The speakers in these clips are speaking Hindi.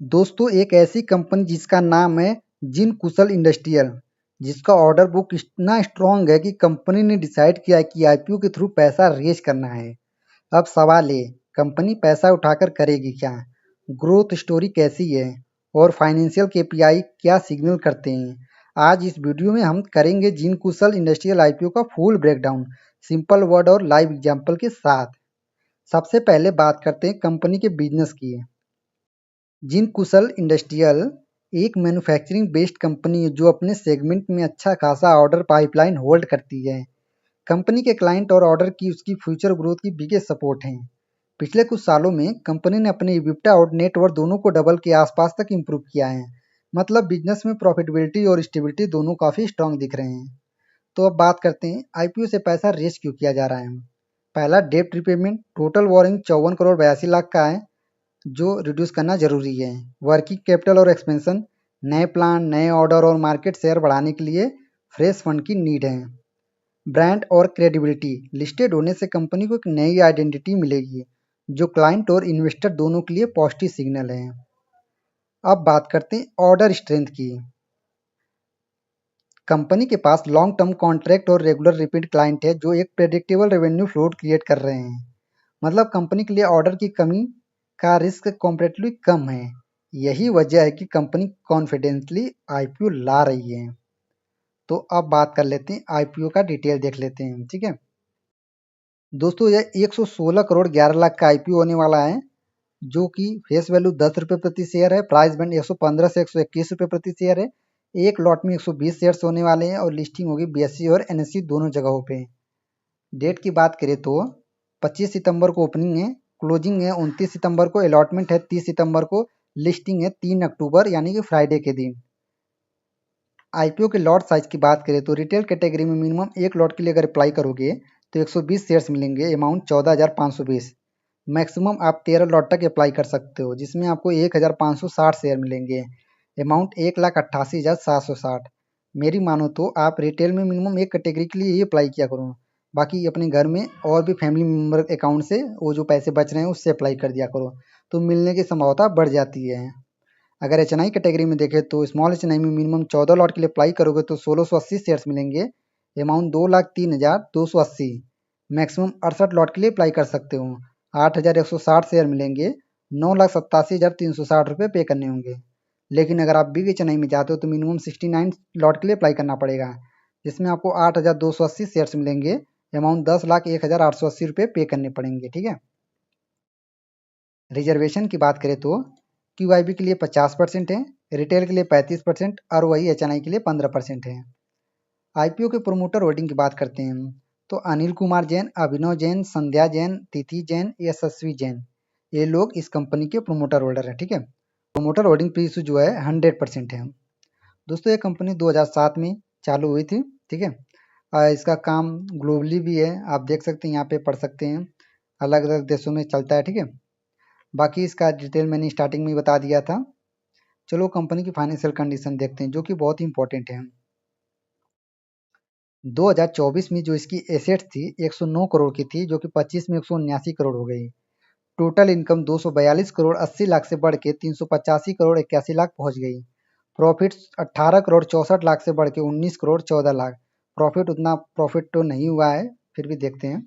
दोस्तों एक ऐसी कंपनी जिसका नाम है जिन कुशल इंडस्ट्रियल, जिसका ऑर्डर बुक इतना स्ट्रांग है कि कंपनी ने डिसाइड किया है कि आईपीओ के थ्रू पैसा रेज करना है। अब सवाल है, कंपनी पैसा उठाकर करेगी क्या, ग्रोथ स्टोरी कैसी है और फाइनेंशियल केपीआई क्या सिग्नल करते हैं। आज इस वीडियो में हम करेंगे जिन कुशल इंडस्ट्रियल आईपीओ का फुल ब्रेकडाउन, सिंपल वर्ड और लाइव एग्जाम्पल के साथ। सबसे पहले बात करते हैं कंपनी के बिजनेस की। जिन कुशल इंडस्ट्रियल एक मैन्युफैक्चरिंग बेस्ड कंपनी है जो अपने सेगमेंट में अच्छा खासा ऑर्डर पाइपलाइन होल्ड करती है। कंपनी के क्लाइंट और ऑर्डर की उसकी फ्यूचर ग्रोथ की बिगेस्ट सपोर्ट हैं। पिछले कुछ सालों में कंपनी ने अपने इबिप्टा और नेटवर्थ दोनों को डबल के आसपास तक इम्प्रूव किया है। मतलब बिजनेस में प्रॉफिटेबिलिटी और स्टेबिलिटी दोनों काफ़ी स्ट्रांग दिख रहे हैं। तो अब बात करते हैं आईपीओ से पैसा रेस क्यों किया जा रहा है। पहला, डेप्ट repayment. Total borrowing 54 crore 82 lakh का है, जो रिड्यूस करना ज़रूरी है। वर्किंग कैपिटल और एक्सपेंशन, नए प्लान, नए ऑर्डर और मार्केट शेयर बढ़ाने के लिए फ्रेश फंड की नीड है। ब्रांड और क्रेडिबिलिटी, लिस्टेड होने से कंपनी को एक नई आइडेंटिटी मिलेगी जो क्लाइंट और इन्वेस्टर दोनों के लिए पॉजिटिव सिग्नल है। अब बात करते हैं ऑर्डर स्ट्रेंथ की। कंपनी के पास लॉन्ग टर्म कॉन्ट्रैक्ट और रेगुलर रिपीट क्लाइंट है जो एक प्रेडिक्टेबल रेवेन्यू फ्लोट क्रिएट कर रहे हैं। मतलब कंपनी के लिए ऑर्डर की कमी का रिस्क कॉम्परेटिवली कम है। यही वजह है कि कंपनी कॉन्फिडेंटली आईपीओ ला रही है। तो अब बात कर लेते हैं आईपीओ का डिटेल देख लेते हैं, ठीक है। दोस्तों यह 116 करोड़ 11 लाख का आईपीओ होने वाला है, जो कि फेस वैल्यू 10 रुपये प्रति शेयर है। प्राइस बैंड 115 से 121 रुपये प्रति शेयर है। एक लॉट में 120 शेयर्स होने वाले हैं और लिस्टिंग होगी बीएसई और एनएसई दोनों जगहों पे। डेट की बात करें तो 25 सितंबर को ओपनिंग है, क्लोजिंग है 29 सितंबर को, अलॉटमेंट है 30 सितंबर को, लिस्टिंग है 3 अक्टूबर यानी कि फ्राइडे के दिन। आईपीओ के लॉट साइज की बात करें तो रिटेल कैटेगरी में मिनिमम एक लॉट के लिए अगर अप्लाई करोगे तो 120 शेयर्स मिलेंगे, अमाउंट 14,520। मैक्सिमम आप 13 लॉट तक अप्लाई कर सकते हो जिसमें आपको 1,560 शेयर मिलेंगे, अमाउंट 1,88,760। मेरी मानो तो आप रिटेल में मिनिमम एक कैटेगरी के लिए ही अप्लाई किया करो, बाकी अपने घर में और भी फैमिली मेम्बर अकाउंट से वो जो पैसे बच रहे हैं उससे अप्लाई कर दिया करो, तो मिलने की संभावना बढ़ जाती है। अगर एचएनआई कैटेगरी में देखें तो स्मॉल एचएनआई में मिनिमम 14 लॉट के लिए अप्लाई करोगे तो 1680 शेयर्स मिलेंगे, अमाउंट 2,03,280। मैक्सिमम 68 लॉट के लिए अप्लाई कर सकते हो, 8,160 शेयर मिलेंगे, 9,87,360 रुपये पे करने होंगे। लेकिन अगर आप बिग एचएनआई में जाते हो तो मिनिमम 69 लॉट के लिए अप्लाई करना पड़ेगा, जिसमें आपको 8,280 शेयर्स मिलेंगे, अमाउंट 10,01,880 रुपये पे करने पड़ेंगे, ठीक है। रिजर्वेशन की बात करें तो क्यूआईबी के लिए 50% है, रिटेल के लिए 35% और वही एचएनआई के लिए 15% है। आईपीओ के प्रोमोटर होल्डिंग की बात करते हैं तो अनिल कुमार जैन, अभिनव जैन, संध्या जैन, तिथि जैन, यशस्वी जैन, ये लोग इस कंपनी के प्रोमोटर होल्डर हैं, ठीक है। प्रोमोटर होल्डिंग प्री इशू जो है 100% है। दोस्तों ये कंपनी 2007 में चालू हुई थी, ठीक है। इसका काम ग्लोबली भी है, आप देख सकते हैं यहाँ पे पढ़ सकते हैं, अलग अलग देशों में चलता है, ठीक है। बाकी इसका डिटेल मैंने स्टार्टिंग में ही बता दिया था। चलो कंपनी की फाइनेंशियल कंडीशन देखते हैं जो कि बहुत ही इंपॉर्टेंट है। 2024 में जो इसकी एसेट्स थी 109 करोड़ की थी, जो कि 25 में 179 करोड़ हो गई। टोटल इनकम 242 करोड़ 80 लाख से बढ़ के 385 करोड़ 81 लाख पहुंच गई। प्रॉफिट 18 करोड़ 64 लाख से बढ़ के 19 करोड़ 14 लाख। प्रॉफिट उतना प्रॉफिट तो नहीं हुआ है, फिर भी देखते हैं।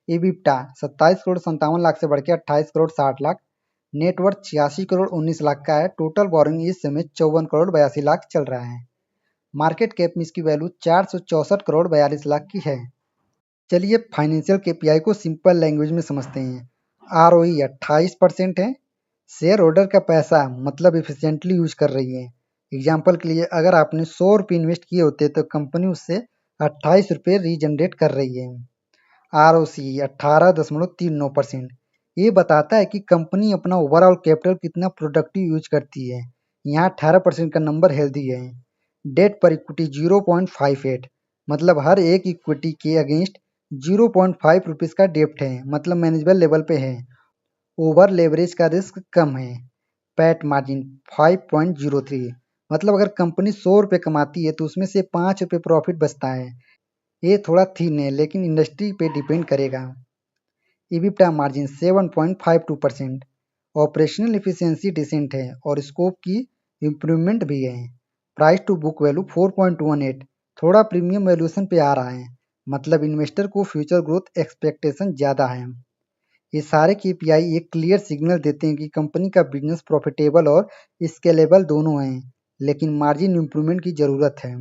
इबिप्टा 27 करोड़ 57 लाख से बढ़ के 28 करोड़ 60 लाख। नेटवर्थ 86 करोड़ 19 लाख का है। टोटल बोरिंग इस समय 54 करोड़ 82 लाख चल रहा है। मार्केट कैप में इसकी वैल्यू 464 करोड़ 42 लाख की है। चलिए फाइनेंशियल केपीआई को सिंपल लैंग्वेज में समझते हैं। आरओई 28% है। शेयर होल्डर का पैसा मतलब इफिशियंटली यूज कर रही है। एग्जाम्पल के लिए अगर आपने 100 रुपये इन्वेस्ट किए होते तो कंपनी उससे 28 रुपये रीजनरेट कर रही है। आर ओ सी 18.39%, ये बताता है कि कंपनी अपना ओवरऑल कैपिटल कितना प्रोडक्टिव यूज करती है। यहाँ 18% का नंबर हेल्दी है। डेट पर इक्विटी 0.58, मतलब हर एक इक्विटी के अगेंस्ट 0.5 रुपीज़ का डेप्ट है, मतलब मैनेजेबल लेवल पे है। ओवर लेवरेज का रिस्क कम है। पैट मार्जिन 5.03, मतलब अगर कंपनी 100 रुपये कमाती है तो उसमें से 5 रुपये प्रॉफिट बचता है। ये थोड़ा थीन है लेकिन इंडस्ट्री पे डिपेंड करेगा। इबिप्टा मार्जिन 7.52%, ऑपरेशनल एफिशिएंसी डिसेंट है और स्कोप की इम्प्रूवमेंट भी है। प्राइस टू बुक वैल्यू 4.18, थोड़ा प्रीमियम वैल्यूएशन पे आ रहा है, मतलब इन्वेस्टर को फ्यूचर ग्रोथ एक्सपेक्टेशन ज़्यादा है। ये सारे केपीआई एक क्लियर सिग्नल देते हैं कि कंपनी का बिजनेस प्रॉफिटेबल और स्केलेबल दोनों हैं, लेकिन मार्जिन इंप्रूवमेंट की ज़रूरत है।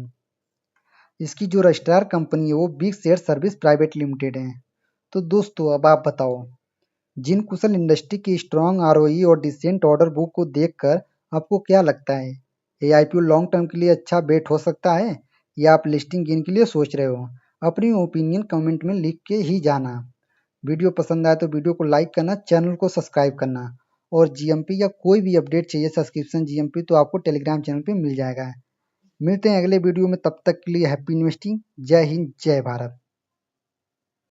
इसकी जो रजिस्ट्रार कंपनी है वो big share service private limited है। तो दोस्तों अब आप बताओ, जिन कुशल इंडस्ट्री की स्ट्रॉन्ग आरओई और डिसेंट ऑर्डर बुक को देखकर आपको क्या लगता है? ये आईपीओ लॉन्ग टर्म के लिए अच्छा बेट हो सकता है या आप लिस्टिंग गेन के लिए सोच रहे हो? अपनी ओपिनियन कमेंट में लिख के ही जाना। वीडियो पसंद आए तो वीडियो को लाइक करना, चैनल को सब्सक्राइब करना और जीएमपी या कोई भी अपडेट चाहिए सब्सक्रिप्शन जीएमपी तो आपको टेलीग्राम चैनल पे मिल जाएगा। मिलते हैं अगले वीडियो में, तब तक के लिए हैप्पी इन्वेस्टिंग। जय हिंद, जय भारत।